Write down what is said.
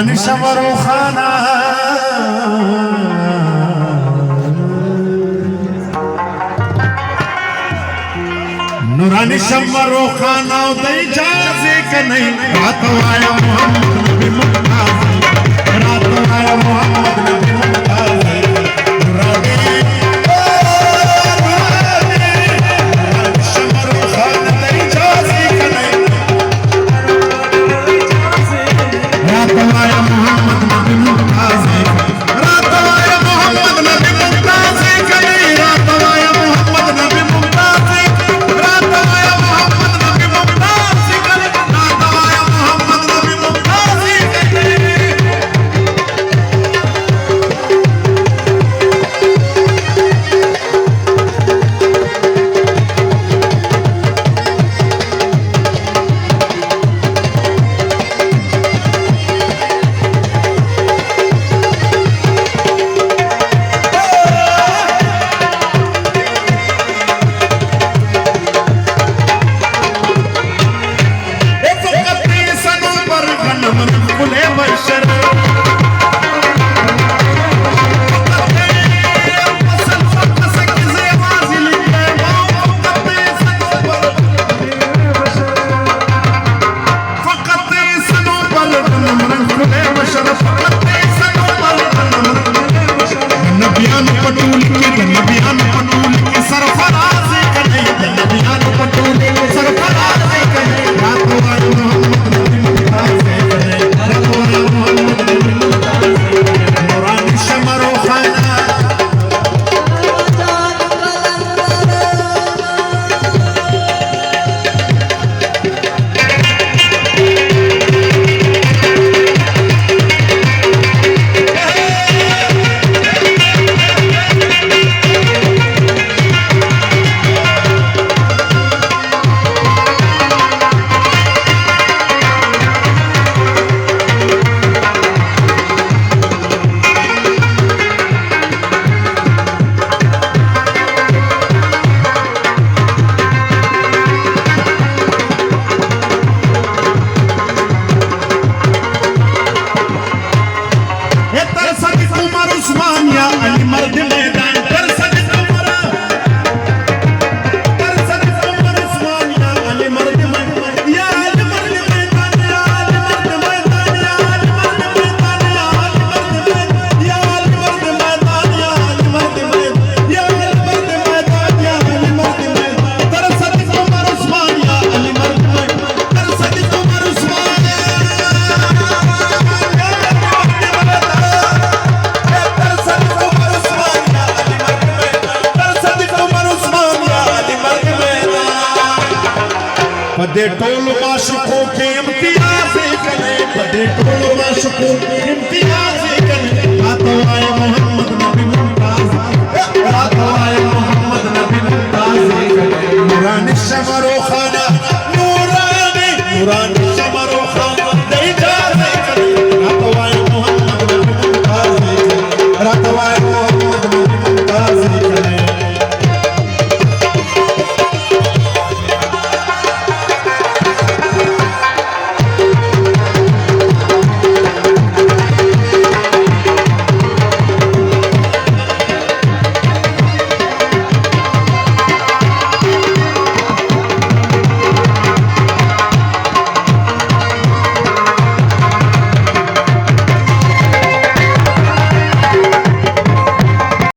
नूरानी शमरो खाना नूरानी शमरो खाना दई जाजे के नहीं रात आया मोहम्मद नबी मुमताज रात आया मोहम्मद नबी मुमताज बड़े टोल माशुकों के इम्तियाज़ करें बड़े टोल माशुकों के इम्तियाज़ करें रात आए मोहम्मद नबी मुमताज़ रात आए मोहम्मद नबी मुमताज़ नूरानी शमरो खाना नूरानी